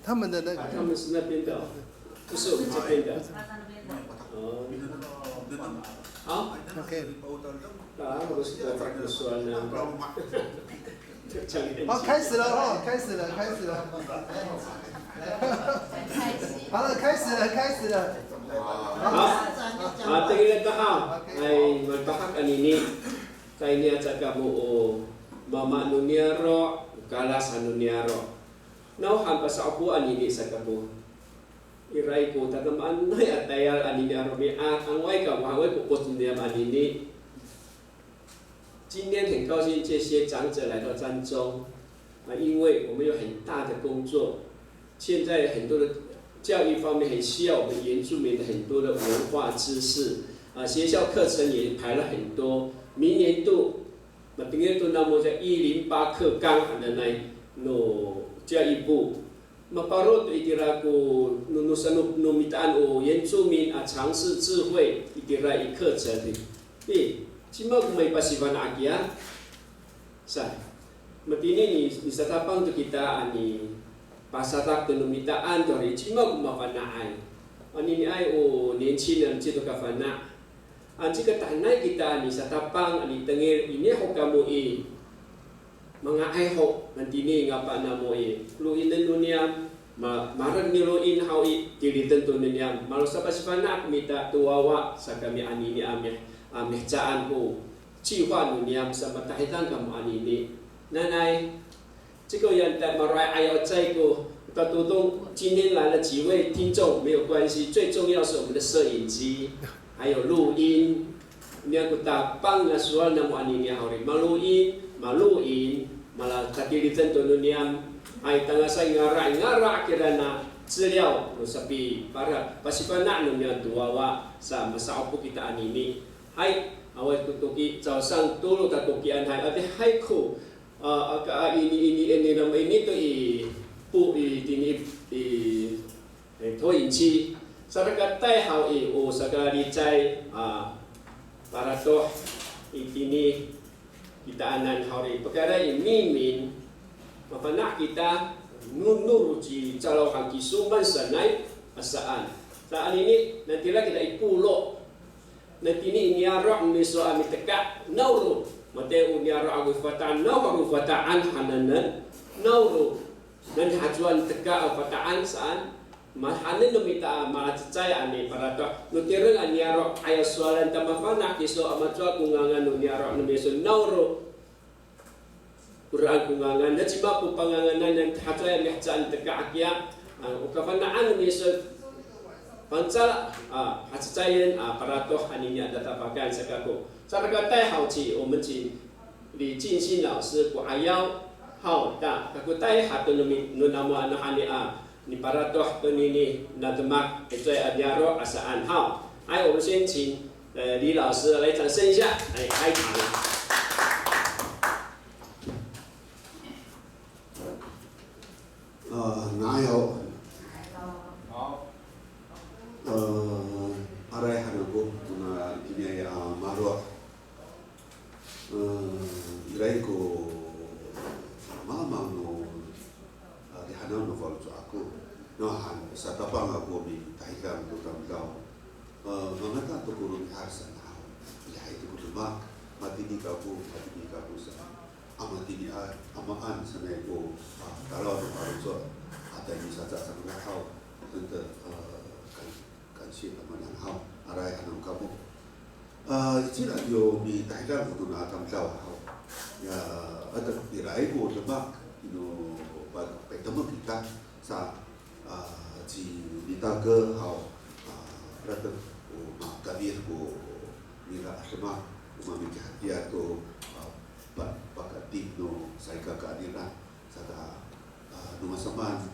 他们的那个，他们是那边的，不是我们这边的。哦，好。OK。我是在法国说呢。好，开始了哦，开始了。好了，开始了。好，tingin na ka ay magpakak anini kay niya sa kamu o mama nuniaro kalas nuniaro nauhan pa sa apo anini sa kamu iray ko tatamaan na atayal anini aromi ang way ka waway pupos niya anini 今天很高兴这些长者来到漳州因为我们有很大的工作，现在很多的教育方面很需要我们原住民的很多的文化知识学校课程也排了很多。明年度，明年度那么在108课纲的那教育部，parot itira ko nunusan numitaan o 原住民尝试智慧 itira 一课程cima kumay pasivan akia sa matini ni sa tapang to kita ani pasatak to numitaan to ri cima kumafanaay ani ni ay o 年轻人这个kafana jika tanay kita ni sa tapang ani tengir ini ho kamu mga ay ho nantini nga pa na mo luin na dunia maran niluin hau dili tentu dunia malu sa pasifana kumita tuwawa sa kami ani ni mehcaan ko 计划努力什么台单咁安尼奶奶，这个人在马来还要在个大都东，今天来了几位听众没有关系，最重要是我们的摄影机，还有录音。你要kita pang na soal na mo ani niya hori maluin, maluin, malah tadi ditentu dunia, ay tanga sa ngara kirana 资料sabi para pasipana nunya duwawa sa masaupo kita anini. Hai awal tutuki 早上多了的tuki anhai ate hai ko ini nama ini tu bu ini投影机 sarakat tai hau o sakali cai para to ini kita anan hari perkara ini min mapana kita nunur ji calau haki suman sanai asaan saat ini nantilah kita ipulo nanti ini niara miso ami teka nauru mate niara agu fataan nauru fataan hananan nauru dan hajuan teka fataan saan mahanan nomita malacaya ani para to nutireng niara ayas soalan tamafana kiso amatwa kungangan niara miso nauru Quran kungangan dan cima pu panganganan yang hajuan mehcaan teka akia ukafanaan miso Pansal hacayan para toh aninya data pakai sekaku. Cara kata hau ci, 我们请李进新老师过ayau hau da. Kaku tai hatu nunamo anu hani ni para toh penini nademak itu adiaro asaan hau. 我们先请李老师来掌声一下，来开场。哪有？aray hanago tuna kini maro irai ko mama no di hanan no fal aku no han sa tapang ako mi tahikan to tamdaw mangata to kurun harsan ha ya itu kutuma matini ka sa amatini amaan sa may ko talaw no fal ada ni sa sa ngahau tentu 感谢他们然后阿来安卡布既然有你大家互动啊他们知道好ya ada dirai ko tama ino pagtama kita sa ji ditaga hau rata o makabir ko nila asma umami hati to pakatik no saika kaadira sa numasaman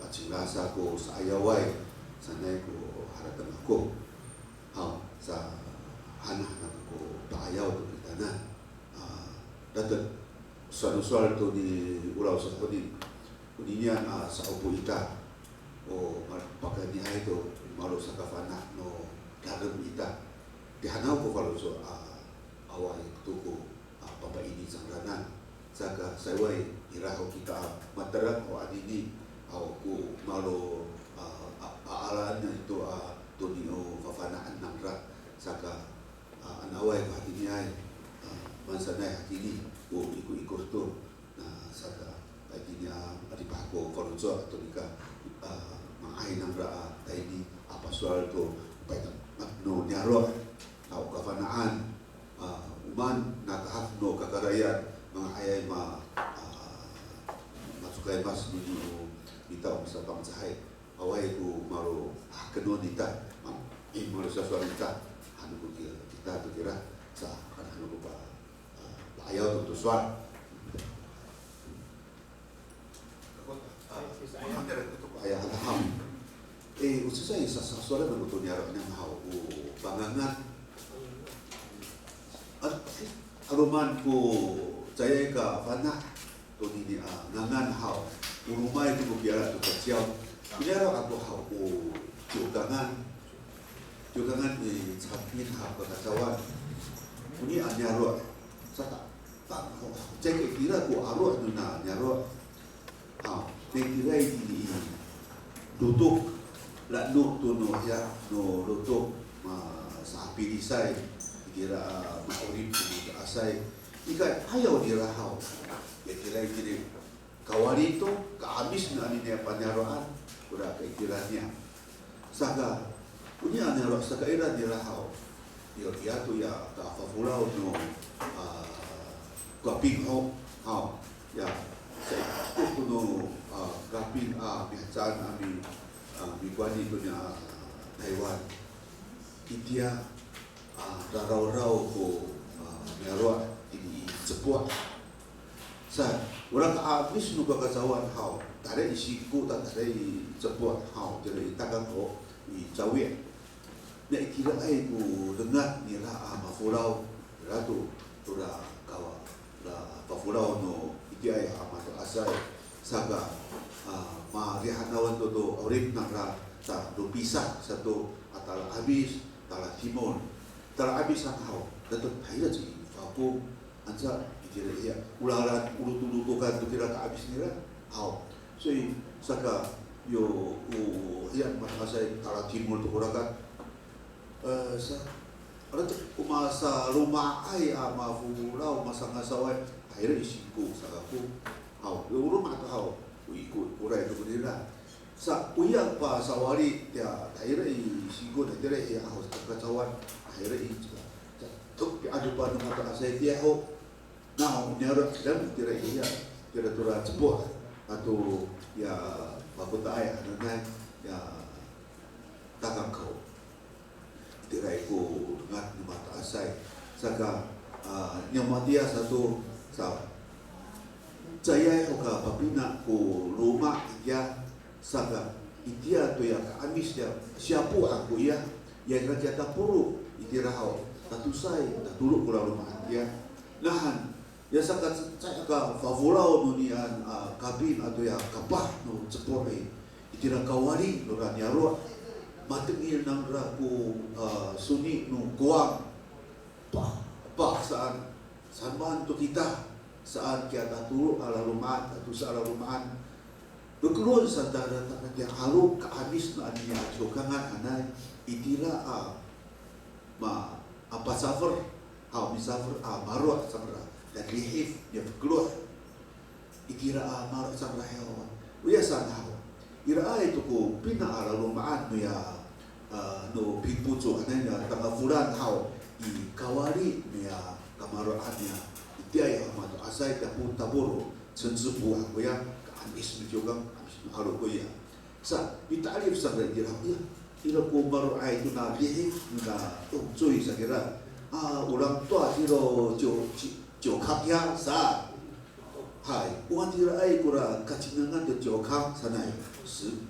pacilasa ko sa ayaway sanay ko haratan ako sa hana ko paayaw to kita na dapat sual to di ulaw sa kuni niya sa upo ita o pagkadihay to malu sakafana no dalam ita dihanau ko kalau so awal tuku papa ini sangranan saka sawai iraho kita matarak o adini aku malu alarnya itu tunio fafanaan nangra saka anawai ko hadini ay mansanay hadini o iku to na saka hadini adipako korunso atau ika mangahin nangra taini apa soal to paitan no nyaro au kafanaan uman nakahak no kakarayan mga ayay masukay mas nyo itaw sa pangsahay away ko maro kanon ita maro sa suarita ano ko kita kira sa ano ko pa ayaw to suar ayaw alham ususay sa suara ng ito niya ng hao bangangan at aruman ko jaya ka fana to ni ngangan hao urumay ko biara to kaciao biara ako hao jugangan ni sapin ha ka kacawan uni anyaro sa ta jaya kira ko aro na nyaro kira ini tutup laknuk tu no ya no lutuk sapi disai kira maurip tu asai ika ayaw dirahau ya kira kira kawari itu kehabis na ni panyaroan udah kekiranya saka punya nyaro saka ira dirahau dia tu ya ka fafulau no kaping ho ya saya tu no kaping biasan ami Bikuani punya Taiwan, India, rau-rau ko merawat ini sebuah. Sa orang habis nuka kasawan hau, tak ada isiku tak ada sebuah hau jadi takkan ko i cawe. Nek kira aku dengar ni lah mafulau, ratu tura kawa la mafulau no India amat asai saga. Rihanawan to orip nakra ta do pisah satu atala habis tala timon tala habis sanghau dapat thai ji aku ansa kira ya ularan ulu tukan tu kira ka habis nira hau so saka yo yang masai tala timon tu urakan sa ada kumasa rumah ai mafulau masang asawai akhirnya isiku sakaku hau rumah tu hau ikut urai tu berdira. Sa uyang pa sawari dia akhirnya sigo na dire ya harus kacauan akhirnya juga. Tuk adu pa ng mata asay dia ho. Na nyara dan dire ya kira tura cepuh atau ya pakuta ay ano na ya takang kau. Dire ko ngat ng mata asay saka nyamatia satu sa Jaya oka papina ko rumah ya saga itia to ya amis ya siapu aku ya yang raja tapuru itirahau tatusai tatuluk kula rumah ya nahan ya saga saya ka favorau nunian kabin atau ya kapah no cepore itira kawari loran yaro matengil nang raku suni no kuang paksaan samban to kita saat kita turun ala rumah atau ala rumahan berkeluar santara tak yang halu kehabis na aniya jokangan anay itila apa safar misafar marwa samra dan lihif dia berkeluar itira marwa samra hewan uya sanah ira itu ko pina ala rumahan no ya no pinpuco anay na tangafuran hao i kawari ya kamaroannya dia yang amat asai dapur taboro sensu buah goyang kehabis menjogang habis haru goyang sa ditalif sampai dirah ya ila ko baru ai tu na lihi na cuy sakira orang tua tiro jo kakya sa hai uan tira ai kura kacingangan de jo kak sanai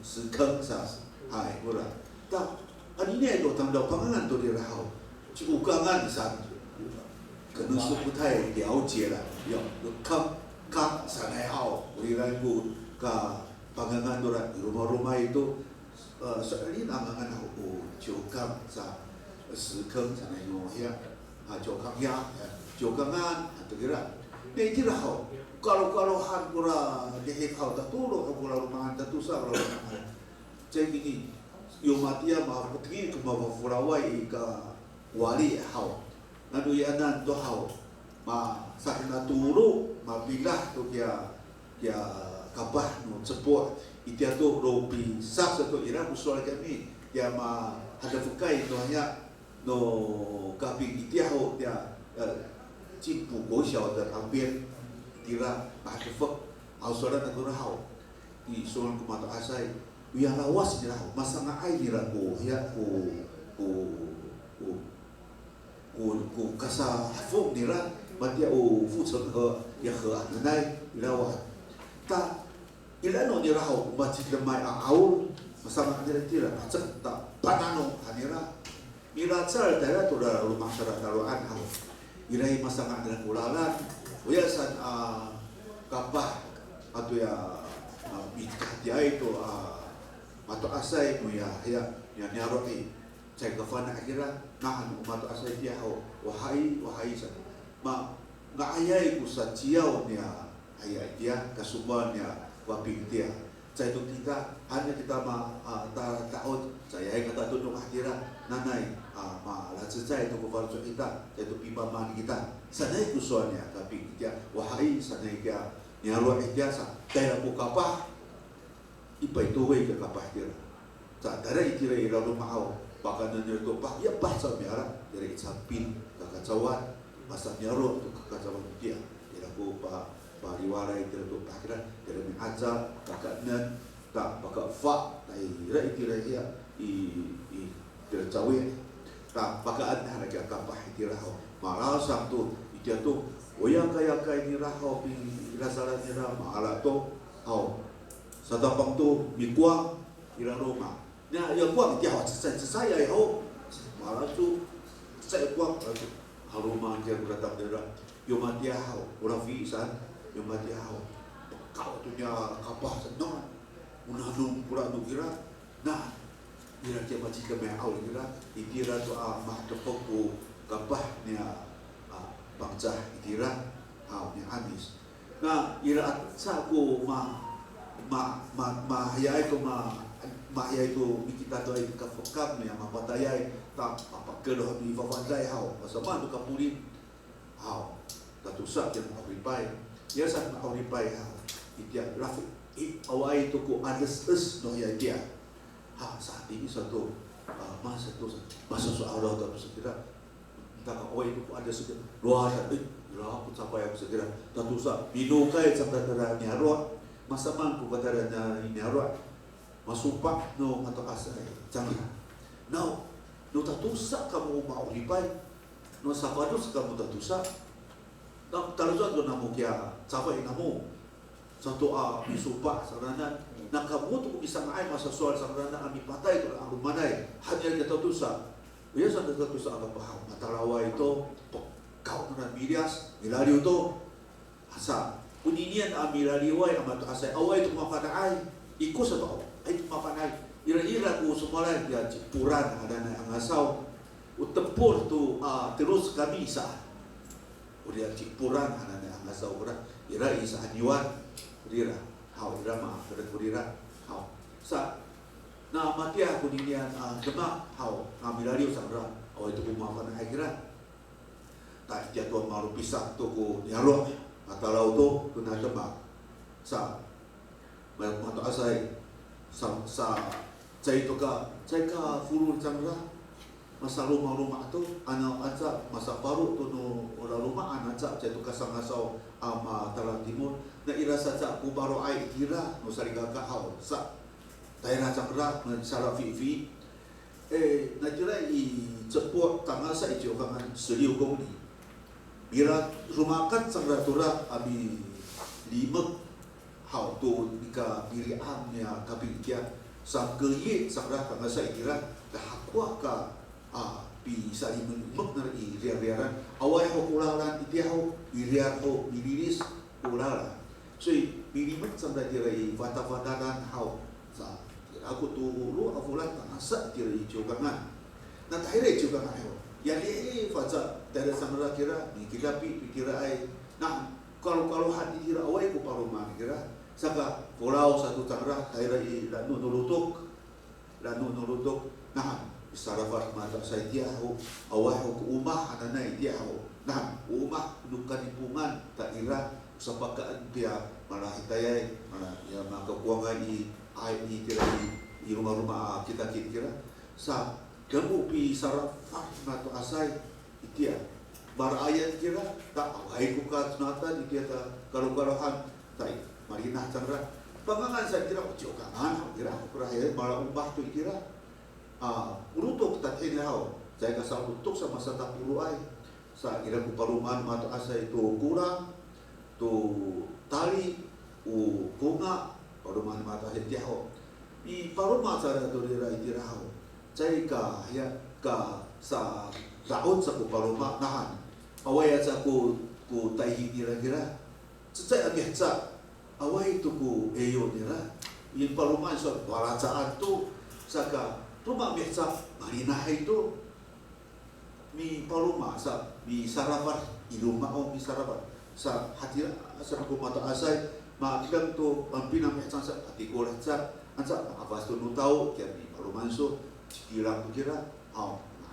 sekang sa hai kura ta ani ne do tang do pangalan to dirah hau ukangan sa 可能是不太了解了，要看上海好，回来不，ka pangangan orang rumah-rumah itu 所以那个有就讲啥时坑啥那种呀，就讲呀，就讲tu kira. Ni kira hau. Kalau han pura dia hau tak tulu ke pura rumah tak tusa kalau rumah. Jadi ni yo matia ma pergi ke bawah Furawai ke wali hau. Nadu ya nan tu hau. Ma sakna tulu ma bilah tu dia kabah no cepot itia tu robi sak satu ira usul kami dia ma ada fukai tu hanya no kapi itia ho dia cipu go xiao de 旁边 tira ba ke fok au sora na tu hau di soal ku mata asai yang lawas ni hau masanga ai ni ra ko ya ko kasa fok ni ra matia o fu chen he ya he an nai lawa ta ila no ni ra hau ma chi le mai au masanga ni ra tira cek ta panano hanira ira cer daerah tu dah rumah masyarakat taruhan hau irai masanga ni ra kulalan Uyasan kapah atau ya bikat dia itu atau asai mu ya nyaroi cai kafana akhirnya nahan umat asai dia wahai san ma ngayai kusa ciau nia ayai dia kasuban nia waping dia cai tu kita hanya kita tahu saya kata tunduk akhirnya nanai ma la cai tu kufar kita cai tu pipa man kita sanai kusuannya tapi dia wahai sanai dia nyaroi dia sa dai bu kapah ipai tu wei ke kapah dia sa dari itira ira rumah au bakanan dia tu pak ya bah sa miara dari sampin kakacawan masa nyaro tu kakacawan dia ira ku pa riwara itira tu pakira dari aja kakanan tak bakal fa dai ira itira ia i dia cawe tak bakaan harga kapah itira au malah sang tu dia tu oyang kaya ni rahau pi rasalan ni ra maala tu au sadapang tu mikuang ira Roma nya yang kuang dia saya au maala tu saya kuang haruma dia beratap dia yo matia au urafi san yo matia au kau tu nya kapah senang unanum pura nu kira nah ira dia macam ke au kira itira tu mah tepoku kapah nya bangsa itira hau yang habis. Nah, ira saku hayai ko hayai ko kita tu ai kafakam ni ama patayai tak apa keloh di fafandai hau pasama tu kapuri hau tatu sak yang ripai ya sak ripai hau itia rafik awai tu ko ades no ya dia saat ini satu masa soal Allah tu sekira tak awai tu ada sekira luar lah aku sampai aku segera tentu sah binukai sampai terang nyarot masa man ku kata nyarot masupak no atau asai jangan no tentu sah kamu mau ribai no sapadus kamu tentu sah tak tarusan tu namu kia sampai namu satu misupak sarana nak kamu tu bisa ngai masa soal sarana ami patai tu aku manai hanya kita tentu sah ya sampai tentu sah apa paham matalawa itu kau nak bias milariu tu asa kuninian milariu ai amat asa awai tu makan ai ikut satu ai tu makan ai ira-ira ku semalan dia cipuran ada nak ngasau utepur tu terus kami sah dia cipuran ada nak ngasau ora ira isa aniwan ira hau ira ma ira hau sa na matia kuninian demak hau milariu sangra awai tu makan ai kira tak jatuh malu pisah tu ku nyarok atalau tu kena demak sa mata asai sa cai tu ka furul camra masa rumah tu ana aja masa baru tu no ora rumah ana aja cai tu ka sangasau ama talang timur na ira saja ku baru ai kira no sariga ka hau sa daerah camra salah fi na kira i cepot tangga sa ijo kangan 16 公里 Bila rumakan sang ratura abi limek hau tu ika biri amnya kapikia sang keye sang rah kanga sa ikira dah hakwa ka pi sa limek nari riaran awai ho kulalan itia ho iriar ho biliris kulalan so bilimek sang ra dirai fata-fatanan hau sa aku turu afulan tanasa kira ijogangan. Na tahire ijogangan ayo. Ya li faza dari sangra kira kira kira ai. Nah, kalau hati kira awai ku paruma kira saka pulau satu tangra tahire i lanu nulutuk. Nah, sarafat mata saya dia awai ku umah anana dia Nah, umah dukan ipungan tak ira sapakaan dia malah hitayai malah ya maka kuangan i kira i rumah-rumah kita kira sa kamu pi sarafat mata asai dia bar ayat kira tak awai ku ka sunatan dia ta kalau-kalohan tai marinah chandra pangangan saya kira ujo kangan kira kuraya malah ubah tu kira urutok tak ini hau saya kasar utuk sama sata puluh ai sa kira ku paruman mata asai tu kurang tu tali kunga paruman mata asai dia hau i paruma cara tu dia kira hau saya ka sa daun sa ku paruma nahan awai sa ku tahi kira saya biasa awai tu ku eyo nira in paluman so baracaan tu saka rumah biasa marinah itu mi paluma sa mi sarapat iluma o mi sarapat sa hati sa ku mata asai ma kidam tu pampinam biasa sa hati ko sa ansa apa tu nu tau kia mi paluman so kira kira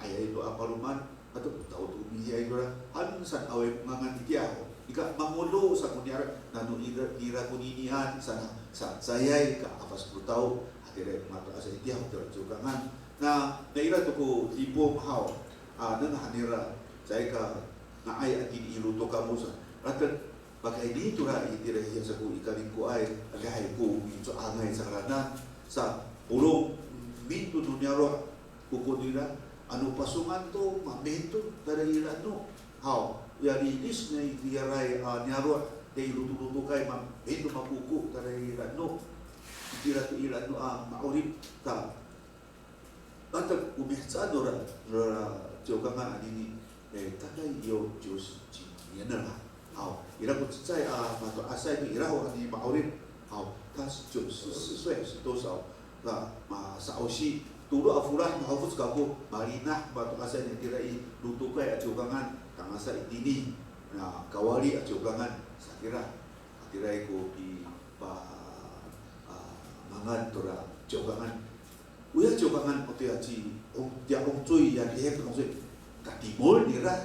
ayah itu apa paluman atau tahu tu mi ya itu han san awai mangan dia ika mamulo sa kunyara nanu ira kuninian sana saya ka apa 10 tahun hatire mata asa dia hotel jugangan na ira tu ku ibu hau nang hanira saya ka na ai akin ilu to kamu sa rakat pakai di tu ra itire ya sa ku ikaling ko ai agay ku ito angay sa rana sa pulong bintu dunia ro kukunira anu pasungan to mamento dari ira no hau ya rilis na itiaray nyaro day lutu-lutu kay ito makuku taray no itira to irano maurip ta atag umihsado ra jogangan anini takay yo Diyos yan na lang ira ko tsay mato asay ni iraho ani maurip tas Diyos susway sito sa ausi tulo afuran mahafuz kako marinah mato asay ni tiray lutu kay at jogangan kangasa itini na kawali at jogangan sa kira ko di mangan tora jogangan uya jogangan ote aci dia ongcui ya dia ongcui katimol dira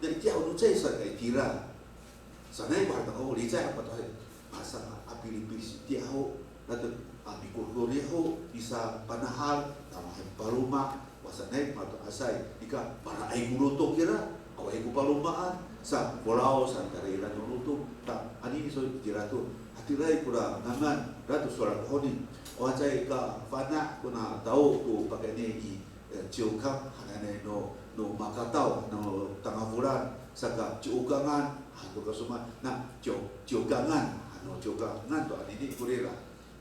dan dia ongcui sa kay tira sanay ba ta ko licay apa to masa apilipis dia ho nato abikulori ho bisa panahal tamah paruma wasanay mato asay ika para ay guluto kira away ko palumaan sa pulau sa karela guluto ta ani so dirato hatiray kura nangan ratu suara honi wajay ka fana kuna tau tu pakai ni ciukam hanane no makatau no tangavuran saka ciugangan hanu kasuma na ciugangan hanu ciugangan to ani kurela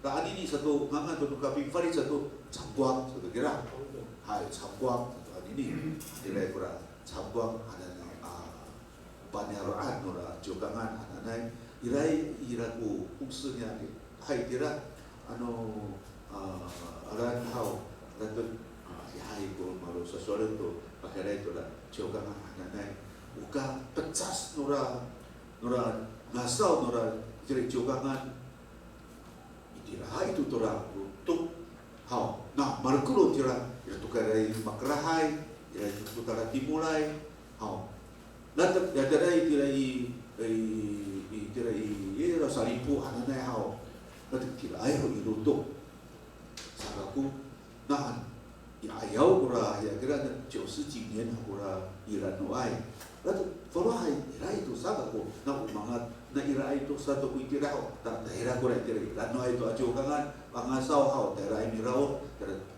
ta ani satu ngangan tu kaping fari satu campuang satu kira hai campuang ini nilai kurang campuang ada panyaroan nora jogangan ada iraku fungsinya hai kira aran hau dan hai ko malu sesuatu tu pakai itu lah jogangan ada buka pecas nora ngasau nora jadi jogangan itu tora tuh hau nah markulo tira itu karai makrahai itu utara timulai nanti ya dari tirai rosalipu anane hau nanti tirai ho iruto saraku nahan ya ayau kura ya kira 90几年 kura iranuai nanti farai irai itu sagaku na umangat na irai itu satu kuitirao tak daerah kura tirai iranuai itu ajogangan pangasau hau daerah mirao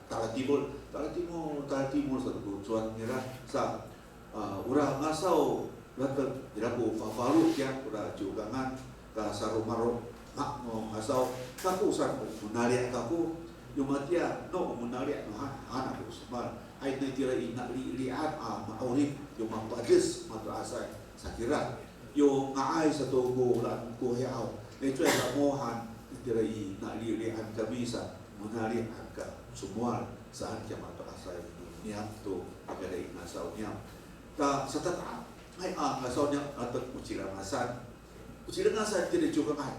tala timur satu cuan merah sa urang ngasau latar diraku fafalu ya ura jogangan ka sarumaro mak mo ngasau kaku san menarik kaku yumatia no menarik no anak usman ai na tira ina liat maurif yo mampades matra asai sakira yo ngai satu go lan ko yao itu ya mohan tirai nak lihat kami sa menarik angka semua saat kiamat asal niam tu agar ngasau niam ta serta ai ngasau niam atau ucilan ngasan tidak juga kan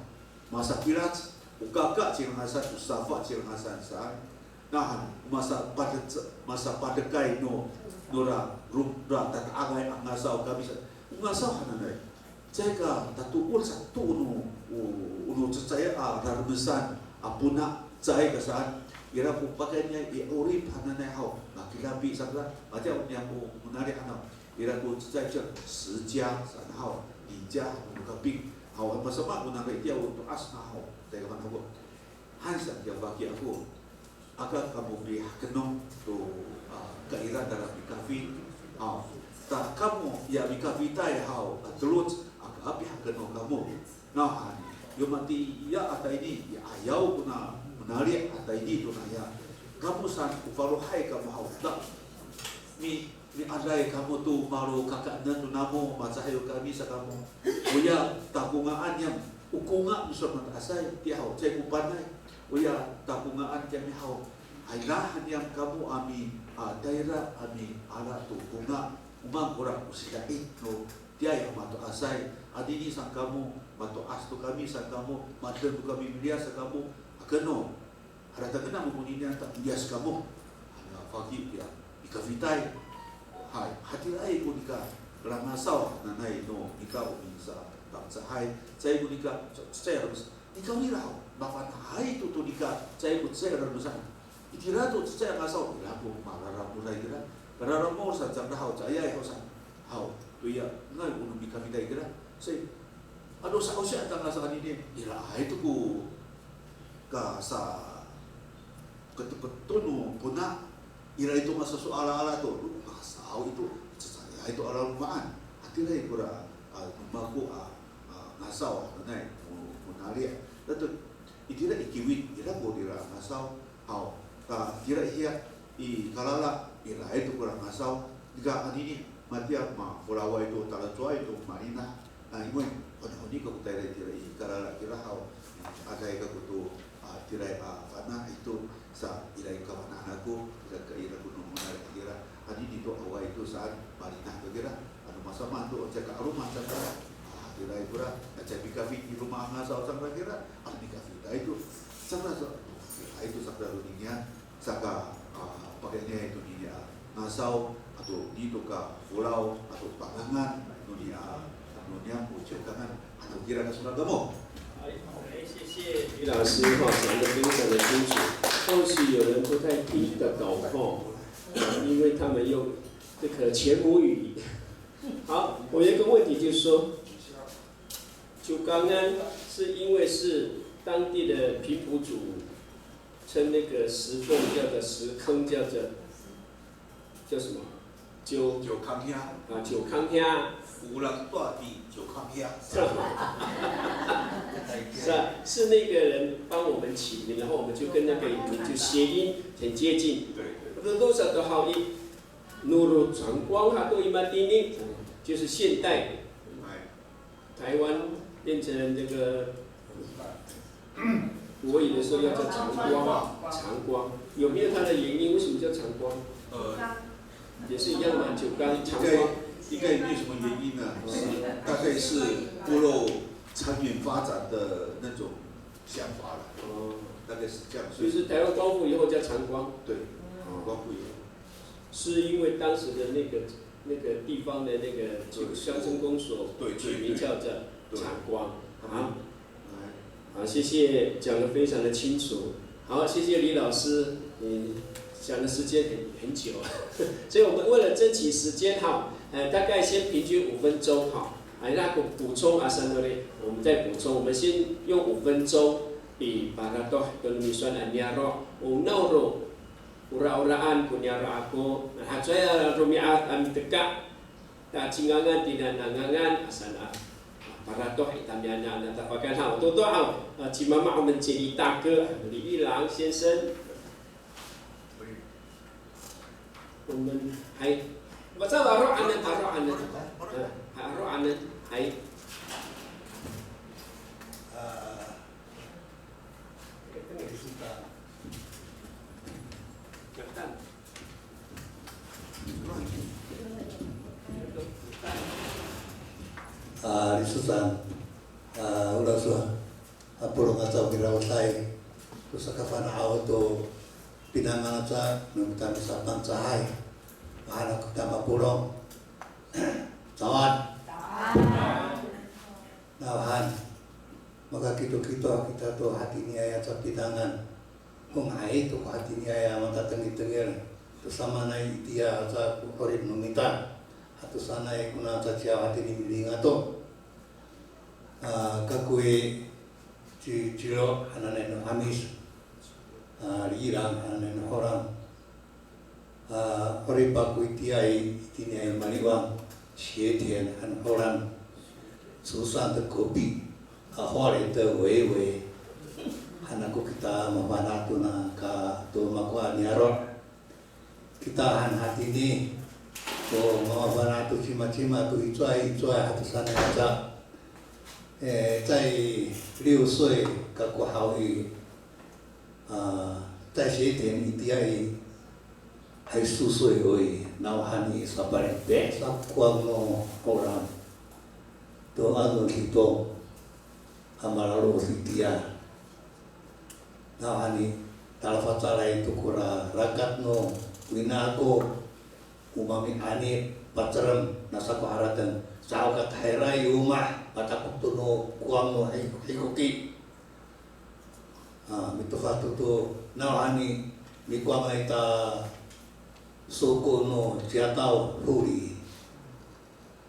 masa pirat ukaka cilang ngasan usafa cilang ngasan sa nah masa padekai nora rubra tak agai ngasau kami ngasau hanai jaga tatu satu unu cecaya rarusan apuna cai kesan ira ku pakainya urip hanane hau labi sabla macam yang menarik anak ira ku cecaya sejak san hau ija kapi hau sama menarik dia untuk asna hau tega mana aku hansa dia bagi aku agar kamu beri kenong tu kairan dalam kafi hau tak kamu ya kafi tai hau terus api kenong kamu nah yo mati ya ata ini ya ayau kuna menarik ata ini tu ya kamu san ufaru hai kamu haudak ni adai kamu tu maru kakak nan tu namo masa hayo kami sa kamu uya takungaan yang ukunga usah mata asai dia hau cai kupanai uya takungaan kami hau ailah yang kamu ami daerah ami ala tu kunga umang orang usida itu dia yang mata asai adini sang kamu matu astu kami sang kamu matu kami biasa kamu keno ada tak kena mempunyai tak bias kamu hanya fakir dia ikavitai hai hati ai pun ika rangasau nanai no ika umisa tak sahai saya pun ika saya harus ika wirau bapak hai tu ika saya pun saya harus itira tu saya ngasau lagu marara mulai kira marara mau saja dah saya ai kosan hau tu ya ngai unu ikavitai kira saya aduh saya tangga sekali ini ira itu ku kasa ketunu punah ira itu masa soal-ala tu kasau itu saya itu ala rumahan hati lain kura maku ngasau nai menarik itu ikira ikiwit ira ko ira ngasau hau ta kira ia I kalala ira itu kura ngasau jika ini mati apa pulawa itu tala cuai itu marina ibu honi ko tayo tira ikalala kira hau ada ika kutu tirai fana itu sa irai kawana aku ira kuno menarik kira ani dito awai itu saat marina kira anu masa mantu cek rumah cek tirai kura cek bikafi di rumah ngasau sang kira ani kafi itu sang itu sakra dunia saka pakainya itu dia ngasau atau dito ka pulau atau pangangan dunia ucap kangen atau kira kesukaan kamu. 谢谢李老师讲得非常的清楚。或许有人不太听得懂因为他们用这个前母语。好，我有一个问题就是说，九江安是因为是当地的平埔族称那个石缝叫做石坑，叫什么？九康乡九康乡。湖南大地九康乡。是啊，是那个人帮我们起名，然后我们就跟那个名就谐音很接近。对。多少都好音，努鲁传光哈都伊玛丁丁，就是现代台湾变成这个国语的时候要叫长光，有没有它的原因？为什么叫长光？也是一样的，九江长光。应该也没有什么原因呢，大概是部落长远发展的那种想法了。大概是这样。所以是台湾光复以后叫长光。对，光复以后。是因为当时的那个地方的那个乡村公所取名叫做长光。好，谢谢，讲得非常的清楚。好，谢谢李老师，你讲的时间很久，所以我们为了争取时间哈。大概先平均5分钟哈，那补充三个嘞，我们再补充，我们先用5分钟以把它都跟你说anyaro unoro ura-uraan kunyaro ako nahatsaya rumiat am teka ta cingangan tidak nangangan asana para toh itamyanya anda tapakan hal toto hal cimama mencerita ke Li Ilang先生，我们还。Baca aro anan hai Susan ulah so apuro ngataw girawatay to sa kapanaaw to pinangan sa nung kami sa pansahay mahanap kita mapulong tawad nawahan magkakito-kito kita to hati niya sa pinangan kung ay to hati niya matatangit-tangir to sama na itiya sa kukorib numita ato sana ay kuna sa siya hati ni nga to kakui cilo ananay no hamis rilang ananay no horam hori bakui tiai tini ay maliwang sietian an horam susah te kopi hori te wewe hanaku kita mapanatu na ka to makwa niarot kita han hati ni to mapanatu cima-cima tu icuai hatu sana aja 在6岁个过后语在学点一点还4岁而已，然后喊你上班别上光咯，后来都按照去做，阿妈老罗是dia，然后喊你大了发展来都过了，rakyat no winako umami ani pacaran nasa keharatan sao kat hairai rumah mata kutuno kuang no hikuki mito fatu to nawani ni kuang ita soko no ciatau huri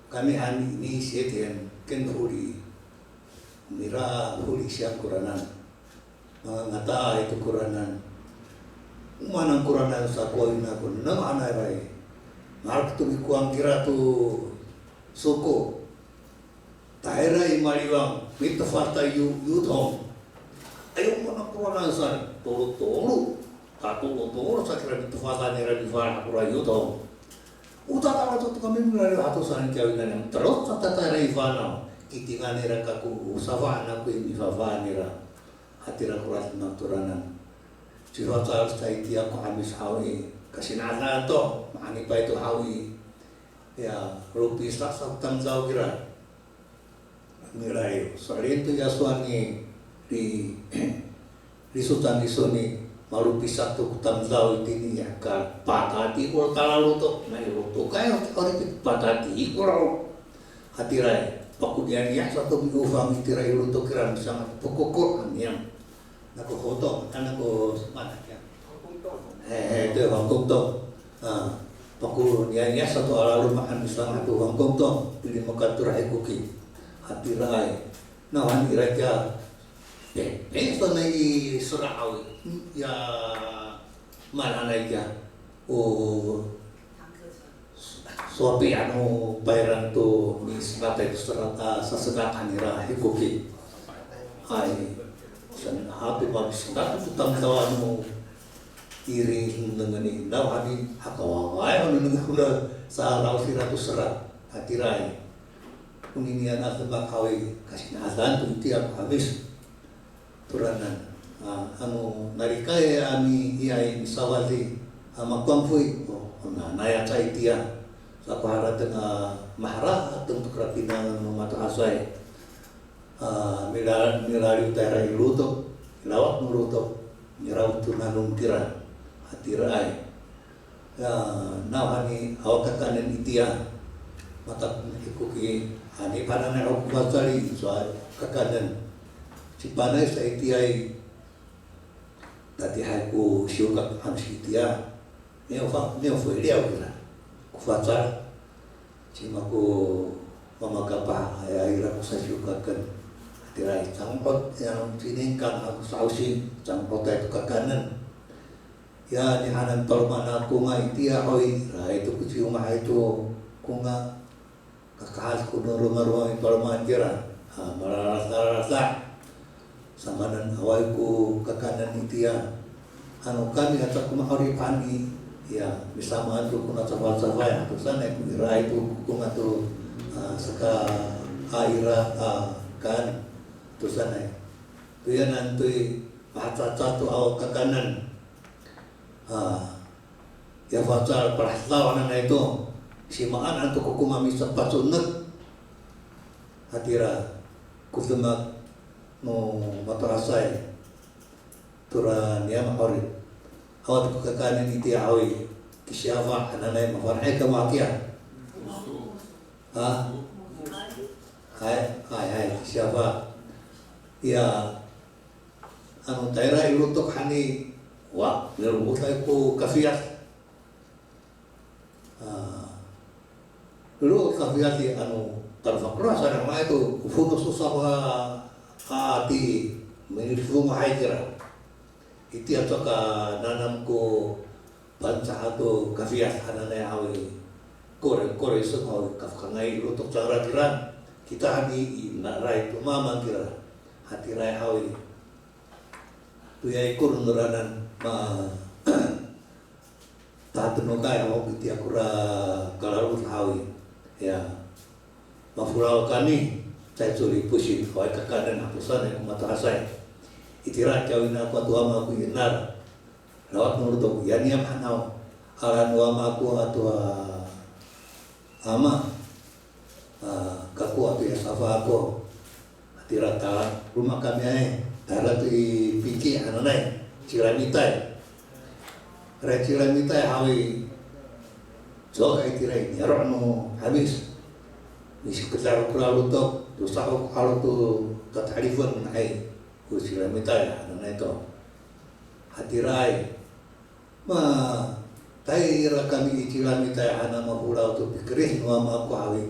kami hani ni sietian ken huri mira huri siang kuranan ngata itu kuranan mana kuranan sa kuina kun nang anai rai Mark tu kuang kira tu soko taira imaliwang mito fata yudhong ayo mana kuang san tolu sa kira mito fata nera bifar akura yudhong uta tawa tu kami mulai hatu san kawin yang terus kata taira ivana kitingan nera kaku savana ku ini savana nera hatira kurat naturanan siro taal stai dia ko amis hawi kasinana to mani pa ito hawi ya rupi saksak tamzau kira mirai soalnya itu ya suami di sutan di sini malu pisah tuh tamzau ini ya kan patati kul talalu to nah itu kayak orang itu patati kul hati rai pakudian ya satu minggu fami tirai lu to kira bisa pokok yang nak foto anak ko mana ya itu Hongkong to paku nianya satu ala rumahan misalnya tu Hongkong to pilih makatur kuki hati rai nawan iraja sana i serau ya mana naija suapi anu bayaran tu misrata serata seserakan ira kuki ai san hati mabis tak tutang tawanu iri dengan ini, dah hari hakawai orang dengan guna sarau siratus serat hati rai, kuninian asal kawi kasih nazan tu tiap habis turanan, anu narikai ami iai misawati, makwamfui, naya cai dia, sapara tengah mahra tentu kerapinan mata asai, milari utara iluto, lawat nuruto, mirau tunanung tiran. Hati rai ya nawani awak kanan itia mata ikuki ani panane aku pasari soal kakanan si panai sa itiai tadi aku syuka hamsi itia neo foi dia kira ku fatsar si maku mamagapa ay ira ko sa syuka kan hati rai sangkot yang siningkan aku sausin sangkot itu kakanan ya ni hanan palmana kunga itia hoi ra itu kuci umah itu kunga kakahas kuno rumah-rumah palman jera marasa samanan awai ku kakanan itia anu kami kata kuma hari pani ya bisa mantu kuna sabar-sabar ya tu sana ku ra itu kunga tu saka aira kan tu sana tu ya nanti bahasa tu awak kakanan ya fajar perlawanan itu si maan antu kukumami sepat sunat hatira kutumak no matarasay tura niya mahori awat ko kakanin iti awi kisyafa ananay mafarhay ka makiya ha hai kisyafa ya anu taira ilutok hani wa nirubutay ko kafiyat dulu kafiyat anu tarfakra sa nama itu ufunos usapa ati menifu mahajira iti ato ka nanam ko bansa ato kafiyat hananay awi kore semua kafkangai lutok cara kira kita hani narai tumama kira hati rai awi tu ya ikur nuranan ma tatno kaya mau iti akura kalalut awi ya mafurau kani saya curi pusing kau kekanan hapusan yang mata asai itirat kawin aku tua aku inar lawat menurut ya niam hanau aran wa aku atau ama kaku atau ya safa aku itirat rumah kami ay tara tu piki ananay ciramitai hawi so itirai nyarok no habis isi ketar kulalu tok terus aku kalau tu ketarifan ay kusira mitai anana itu hatirai ma taira kami icila mitai hana mahulau tu pikirih nuama aku hawi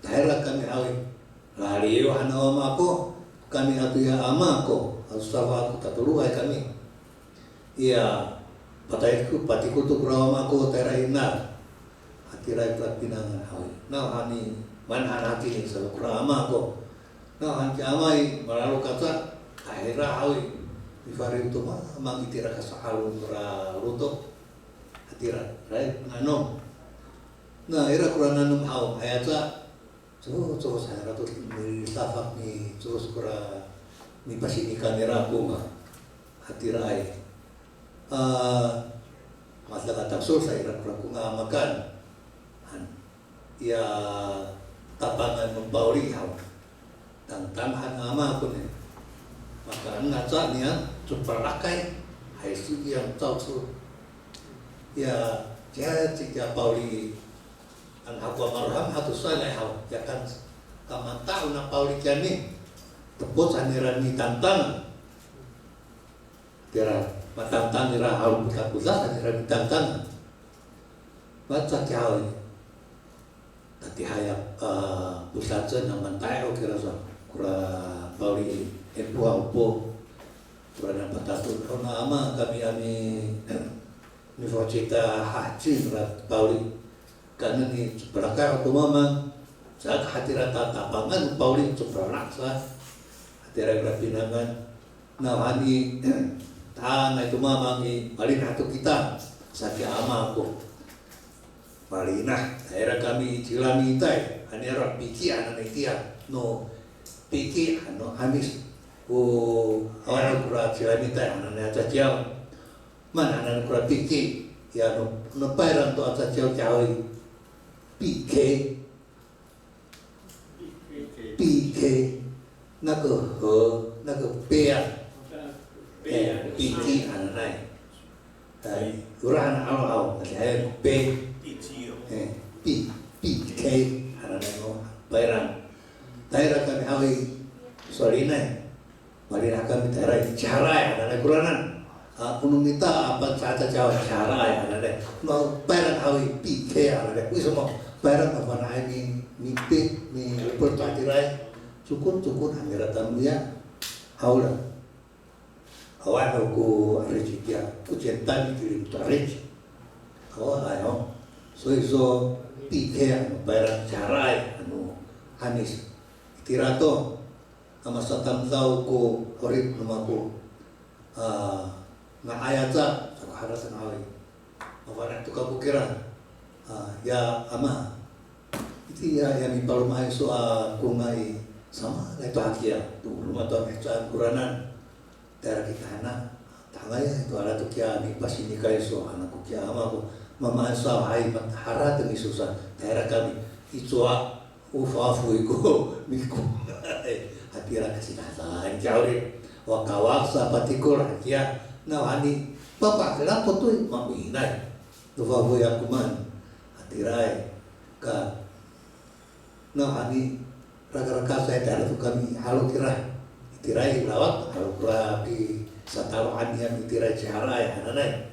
taira kami hawi lari hana wama aku kami atu ya ama aku asafa aku tatuluhay kami iya patiku tu kurawama aku taira inar hatirai plat pinangan hawi nah hani manhan hati ni sa kurawama aku nah hanti amai malalu kata akhirnya awi bifari itu mah mangitira kasahalun ra lutok hatira right nganom nah ira kurananum haw ayata terus saya ratu milistafak ni terus kura mi pasini kamera ko nga hatira ay matla taksul saya ira kura ko nga makan ya tapangan membauri haw tangtamhan ama ko ni maka ngaca niya superakai hai su yang tahu su ya dia jika pauli an aku marham hatu sana hau ya kan kaman tahu na pauli kami tebut saniran ni tantang tira matantang ira hau buka saniran ni tantang baca kau tadi hayap pusatsen naman tayo kira sa kura pauli upo kurang patatu karena ama kami Universitas Haji Rat Pauli karena ni belakang aku mama saat hatiran tapangan Pauli sebelah sa hatiran pinangan nawani tanah itu mama ni paling hatu kita sakit ama aku palinah daerah kami cilami tai anera piki anak itia no piki no hamis awal kura cilamita anaknya caciau mana anak kura piki ya no pairan tu caciau cawi pike nak pea piki anaknya kurang awal saya pike anaknya no pairan daerah kami awi solina Marina kami tera cara ya, ada kuranan. Punung minta apa saja jawab cara ya, ada. Mau peran awi pike ya, ada. Wih semua peran apa naik ni pik ni pertatirai cukup hamira tamu ya, haula. Awak aku arrange dia, aku cinta ni kirim tu arrange. Awak ayo, so pike ya, peran cara ya, anu hanis tirato. Ama sa tamtaw ko horip namaku na ayata sa kaharatan awi mawarak to kabukiran ya ama iti ya mi palumay so kungay sama na ito hakia tu rumah to mecaan kuranan tera kita hana tangay ito ala to kya mi pasini kayo so anak ko kya ama ko mamaan sa hay matharat ng isusa tera kami ito ufafu iko miku hatira kesinasan jauh wakawasa patikul ya nawani papa kenapa tuh maminai ufafu yang kuman hatirai ka nawani raga-raga saya darah tu kami halu kira tirai lawat halu kira di sataruan yang tirai carai hananai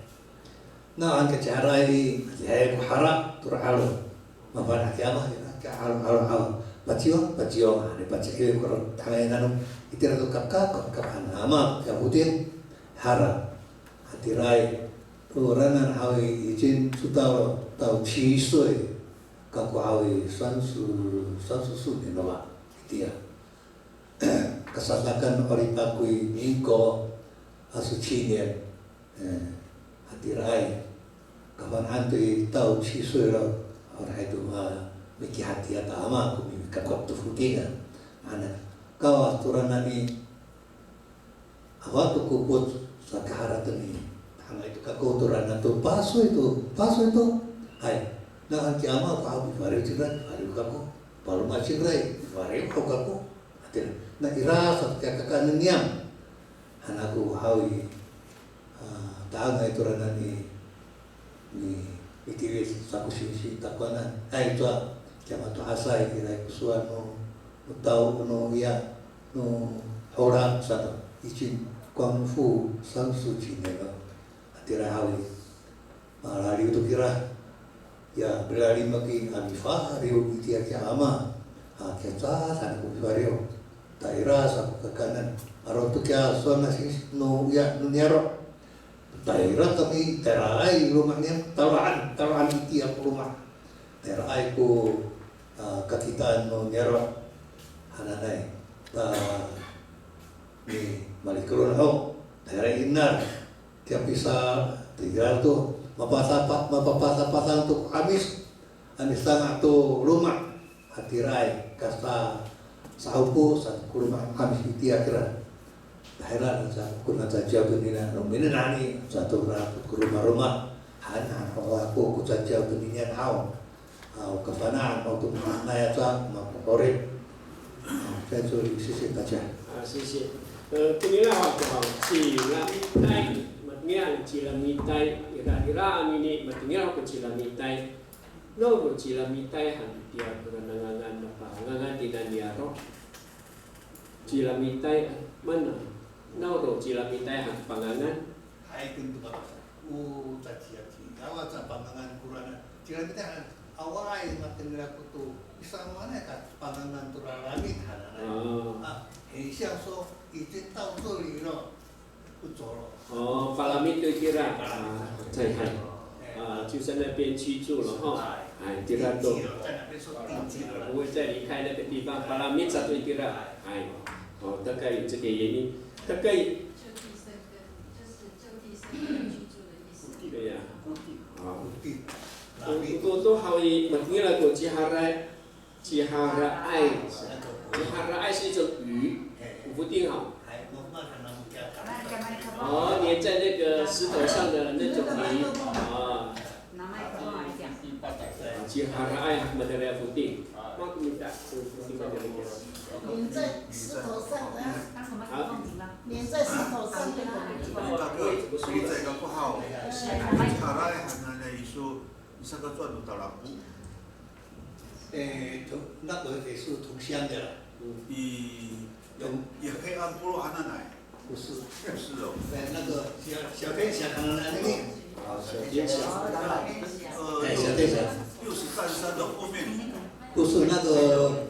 nawan ke carai saya kuharap turhalu mafan akiyama halu Pacio, ada pacio kalau tangan nanum itu ada kakak nama kabutin hara hatirai orang hawi izin sudah tahu cisoi kaku hawi sansu ni nama itu ya kesalahan orang takui ingko asucinya hatirai kapan hantu tahu cisoi orang itu miki hati atau ama aku kakak tu futingan mana kau aturan nani awak tu kubut sakahara tu ni hanga itu kakak aturan itu pasu itu hai nah anti ama aku baru cirat baru kakak baru macam rai baru kakak atin nak ira sakit kakak niam anakku hawi tahu aturan nani ni itu saku sisi takwanan itu Kama tu hasai kira kusuan no tahu no ya no orang satu izin kungfu sansu cina no atira hawi malari itu kira ya berlari maki amifah riu itia kiama kiasa sana kubiwario taira saku ke kanan arot tu kia sona sis no ya no nyaro taira kami terai rumahnya taruhan itia rumah terai ku kakitaan no nyaro hananay ni malikulun ho daerah inar kaya bisa tinggal tu mapapasa untuk amis tanah tu rumah hatirai kasta saupo satu rumah amis itu kira daerah sa kuna saja benina nomina nani satu rumah hana aku saja beninya hau kefanaan waktu mana sa makorek saya suruh sisi saja. 谢谢。今天我讲吉拉米代，matnya吉拉米代，ira ini matnya aku吉拉米代。no吉拉米代han dia berangan apa? Ngangan tidak diaro. 吉拉米代 mana? no吉拉米代han pangangan. Hai pintu apa? Caci-caci. Awak sa pangangan kurana.吉拉米代awai makin aku tu bisa mana kan panganan turalami hanana siang so izin tahu tu lino ucolo palamit tu kira 在海就在那边居住了哈kira tu 不会再离开那个地方palamit satu kira 大概有这个原因大概对呀Untuk hawi maknanya lagu cihara ai是一种鱼，不定好。粘在那个石头上的那种鱼cihara ai material puting. Mau minta puting material. 粘在石头上的，粘在石头上的。所以这个不好，他来很难的艺术。 bisa ke tuan tu talapu. Nak begitu tu siang dia. Yang heran puluh anak naik. 不是，不是哦。那个小天小可能那里。小天小。又是半山的后面。不是那个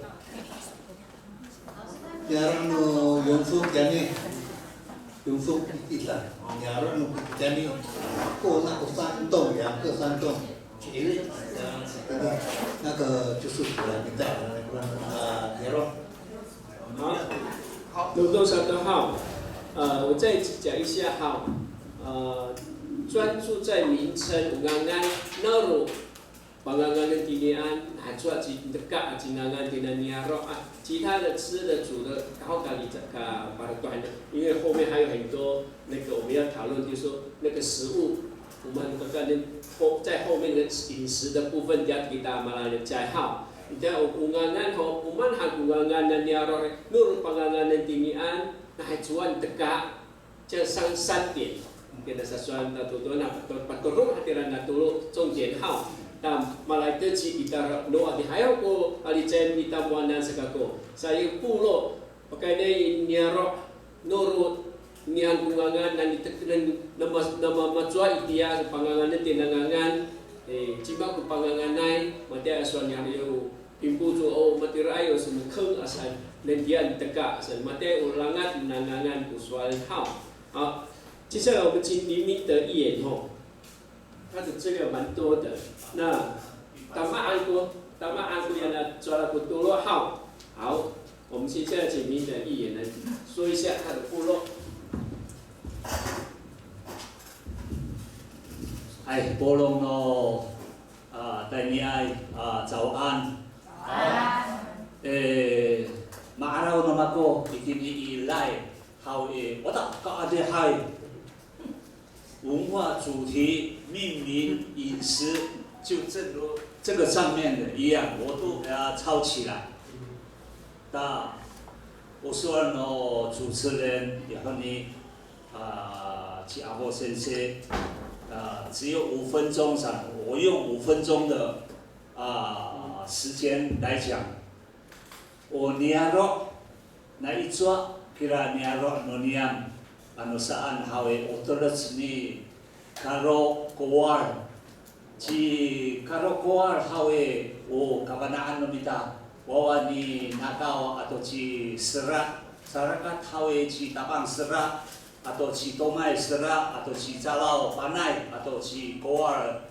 ，yang Yongsu Jani, Yongsu Ita, yang Jani, kau nak山洞2个山洞。 那个就是普兰米代，好，流动上的号，我再讲一下号，专注在名称，ungangan naru, pangangan tinian, hajwa dekat jingangan tinaniaro 其他的吃的煮的，然后咖喱把它端的，因为后面还有很多那个我们要讨论，就是说那个食物。 我们刚才在后面的饮食的部分要给大家马来加号， Ida upungangan ho uman hagungangan na niaro nur pangangan ng timian na haitsuan teka sa sang santin. Kita sasuan natuto na paturong hatiran natulo trong jen hao. Tam malai terci kita no ati hayo ko alicen kita muanan sekako. Saya pulo pakai ni niaro nurut nian kungangan dan nama macua itia pangangan tinangangan cima ku pangangan nai mati aswan yang yo pimpu tu o mati rayo semkheng asan dan dia teka asan mati ulangan nangangan ku soal hao 好，接下来我们请黎明德一言吼，他的资料蛮多的。那达玛安国呀呢，抓了不多落号。好，我们接下来请黎明德一言来说一下他的部落。哎，波隆喏，带你爱早安。马拉诺马哥已经以来。 好诶，我的搞的嗨，文化主题命名饮食，就正如这个上面的一样，我都给它抄起来。那我说呢，主持人也和你去阿伯先生只有5分钟上，我用5分钟的时间来讲，我年肉那一抓。 Kira niaro noniam ano saan hawe otoras ni karo kowar karo kowar hawe o kabanaan nomita wawa ni nakaw ato sera sarakat hawe tabang sera ato tomai sera ato jalao panai ato kowar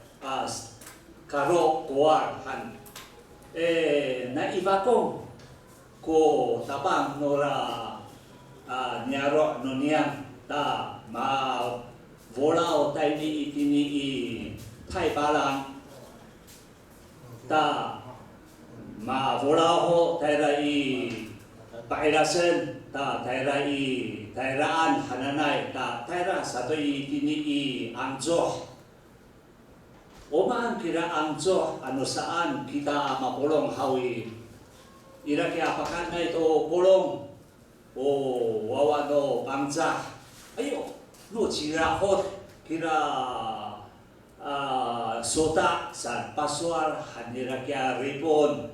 karo kowar han na ibakong ko tabang nora niaro noniam ta ma volao taini itini i thai balang ta ma volao ho thairai pairasen ta thairai thairaan hananai ta thaira satoi itini i angjo oman kira angjo ano saan kita mapolong hawi ira kaya apakan na ito polong Oh, wawa no bangsa. Ayo, no cira hot kira sota sa paswar hanira kya ribon.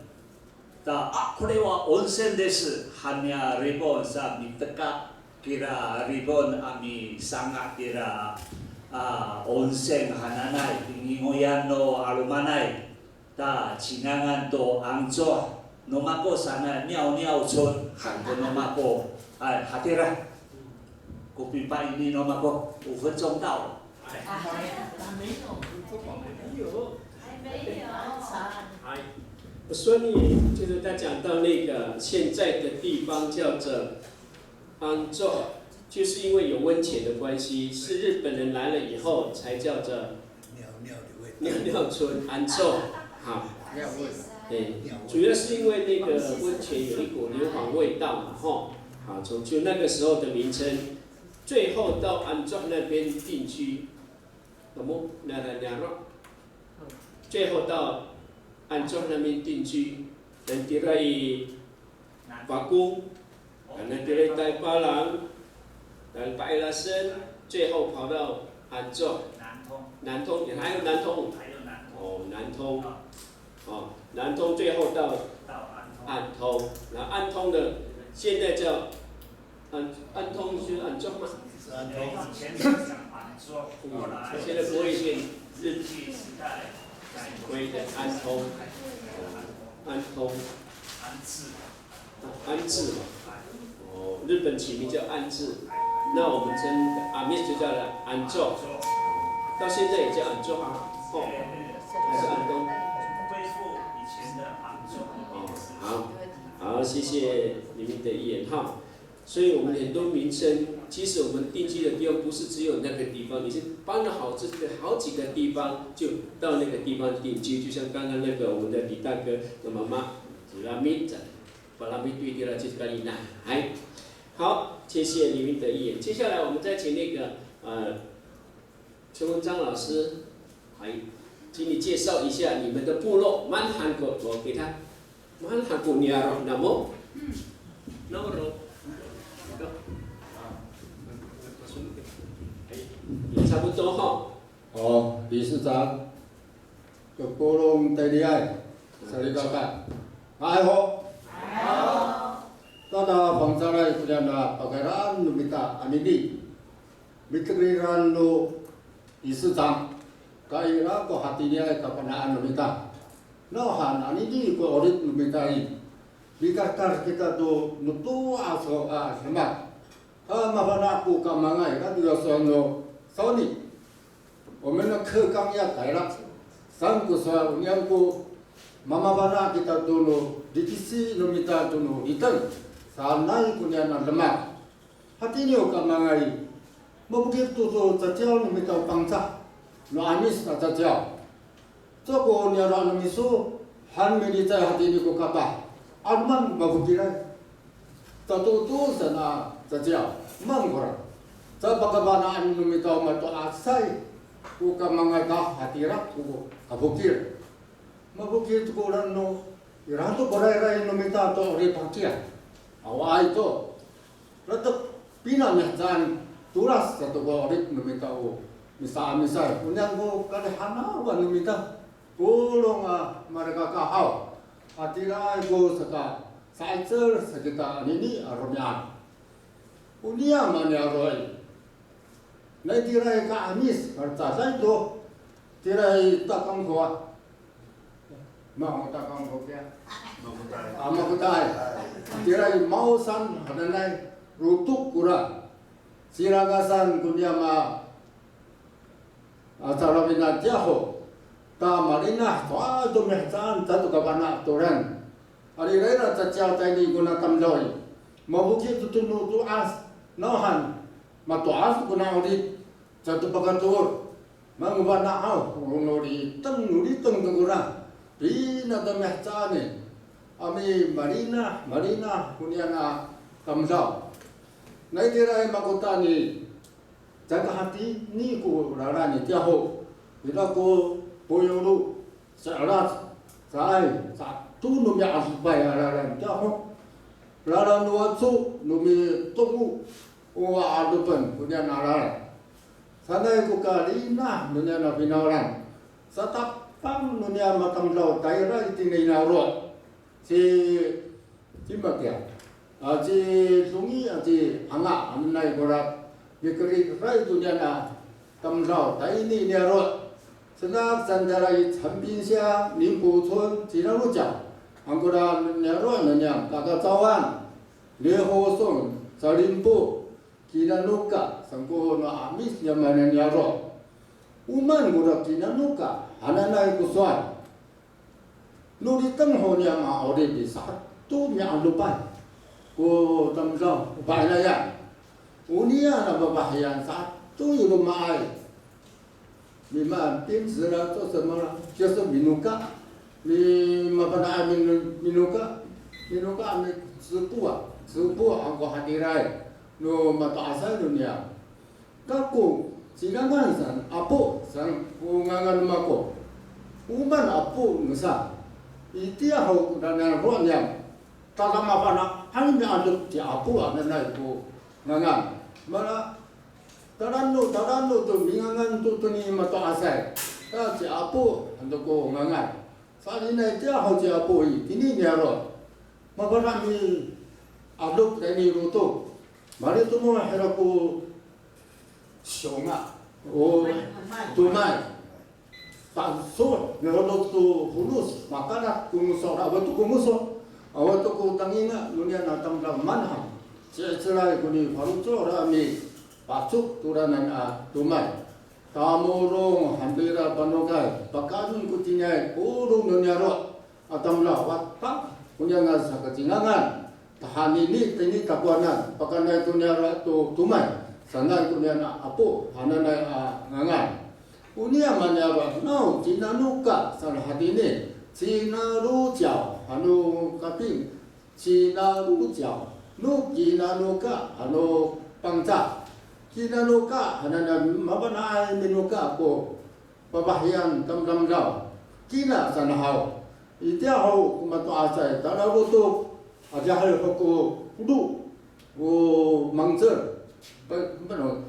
Ta akurewa onsen desu hanya ribon sa miteka kira ribon ami sangat kira onsen hananai tingingoyan no alumanai. Ta cinangan to angjo. Nomako sana niau chon hanko nomako hatira kopi pa ini nomako 5分钟到我说你就是他讲到那个现在的地方叫做安州，就是因为有温泉的关系，是日本人来了以后才叫做尿村安州，好。对，主要是因为那个温泉有一股硫磺味道嘛，吼，好，就那个时候的名称，最后到安庄那边定居，最后到安庄那边定居，人哋嚟法公，人哋嚟大巴郎，白拉森，最后跑到安庄，南通，还有南通，哦，南通。哦，南通最后到安通，然后安通的现在叫安通是安中吗？安通以前是讲安中，后来现在不会变日据时代归的安通，安通，安置嘛，哦，日本起名叫安置，那我们称阿面就叫了安州，到现在也叫安州啊，哦，还是安东。 好，谢谢你们的一言哈。所以我们很多名称，其实我们定居的地方不是只有那个地方，你是搬了好几个地方，就到那个地方定居。就像刚刚那个我们的李大哥的妈妈，拉米子，把拉米对掉了就是咖喱奶。哎，好，谢谢你们的一言。接下来我们再请那个陈文章老师，请你介绍一下你们的部落满汉国，我给他。Mahal aku niaro namo. Noro. Sabut toho.理事长，个波隆代理爱，萨利卡卡，爱好。Tada bangsa punya pagkaraan lumita anini, mikriran lo isutang, kaira ko hatinya kapanaan lumita, nohan anini ko orit lumita ini, bikakar kita tu nutu aso semak, mafana aku kamangai kan juga sono soni, omena kekangnya kaira, sangku soal unyangku, mama bana kita dulu dikisi lumita dulu itang. Sanai punya lemak, hatinya kamangai, mau begitu tu cacau minta bangsa, no amis tak cacau, joko ni orang misu, han minita hatinya ko kapa, arman mau begitu, satu tu sana cacau, mangkor, sebab kebanaan minta matu asai, ko kamangai dah hati rak ko kabukir, mau begitu ko orang no, orang tu berai no minta tu orang pakai. Awal itu, lalu pinanya jangan turas satu orang meminta misal, punya go kalau hana orang meminta, golong mereka kahau, hatilah go seka sahaja sekitar ini aromnya, punya mana roy, nanti tirai ke amis, kerja itu tirai takkan kuat, mau takkan kuat. Amakutai, tirai mausan hadanai rutuk kura, siragasan kunyama acara bina jaho, ta marina toa domehsan satu kabana toran, hari raya caca tadi guna tamloi, mabuki tutunu tu as, nohan, matu as guna ori satu pagatur, mangubana au, nuri teng tegura, bina domehsane. Ami marina kunyana kamzau. Nai tirai makutani jaga hati ni ku rarani tiaho. Bila ku boyolu searat sai satu numi asbai araran tiaho. Raran nuatsu numi togu uwa adupan kunyana araran. Sanai ku kalina kunyana binaran. Satapang nunya makamzau taira itinai narot. Si Cimakia, si Sungi, si Angga, amnai korak, dikeri rai dunia na tamrau, ini dia rot, senap sandarai Champinsha, Nimbu Chun, Cinaruja, angkora nerot nanya, kakak cawan, Leho Song, Sarimpo, Kinanuka, sangko no amis nyaman nerot, uman korak Kinanuka, ananai kuswan. Nuri tengho yang awal di satu yang lupa, ko tamzau bahaya, unia na bahaya satu yang lumai, lima tim seratus semua, just minuka, lima pada minuka amin sebuah angko hadirai, no mata asal dunia, kaku singangan san, apo san ungangan mako, uman apo nusa. Itia hau dan ruang yang tak lama pana hanya ada di apu ada naik bu ngangan mana taranu tu bingangan tu ni mata asai tak di apu untuk ko ngangan saat ini dia hau di apu ini dia ro maka kami aduk dari rutu mari tu mau heraku sionga tumai Tansur, ngerodok tu hulus, makanak kumusor, awat tu kumusor, awat tu kutanginga, dunia natam dalam manham. Cerai kuni paruco rami, pacuk turanan tumai. Tamurung hampira panogai, pakadun kutinyai, urung dunia rot, atamlah watak, punya ngasa kecingangan. Tahan ini takuanan, pakanai dunia rot tu tumai, sanai dunia apu, hananai ngangan. Unia manyaba, no, Cina nuka, salah hati ni, Cina rujau, anu kaping, Cina rujau, nu Cina nuka, anu pangca, Cina nuka, hanana mabanai minuka ko, pabahian tam-tam daw, Cina sana hau, 一定好，我们大在，当然我都，而且还有那个路，我忙着，不能，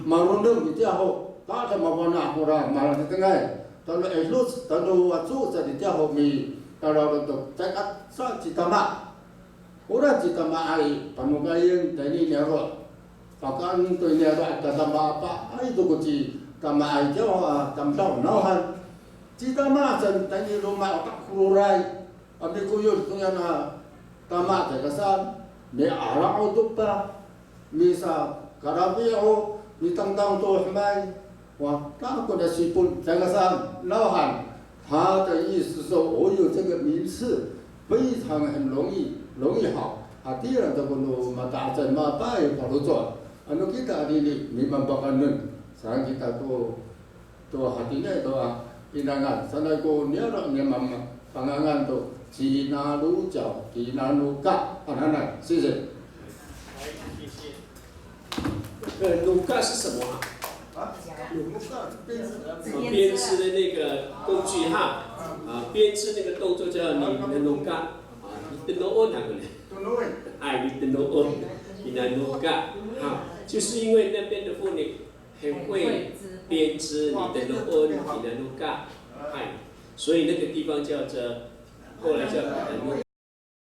忙着一定好，大家嘛不拿过来，忙着tengah，当然elus，当然waktu jadi dia hobi，当然untuk cakap soal cita mak，orang cita mak ai panugayan tadi nerok，bahkan tu nerok ada tambah apa，ai tu kunci tambah ai jauh tambah nauhan。Cita macam tanya rumah otak kurai, abis kuyur tu yang tamat terkesan, ni arah untuk apa, misal karabiyo, ni tentang tu hmai, wah tak aku dah sipun terkesan, nauhan, 他的意思说我有这个名次，非常很容易好，第二个kalau mata ajar mata yang perlu做，anu kita ini memang bakalan, sekarang kita tu hatinya itu inangan, sana ko niara memang pangangan tu Cina lu jauh, Cina lu kak, anak-anak， 谢谢。努嘎是什么啊？编织的那个工具哈，编织那个动作叫你的努嘎，你的努欧哪个呢？哎，你的努欧，你的努嘎，就是因为那边的妇女很会编织你的努欧，你的努嘎。所以那个地方叫做，后来叫努。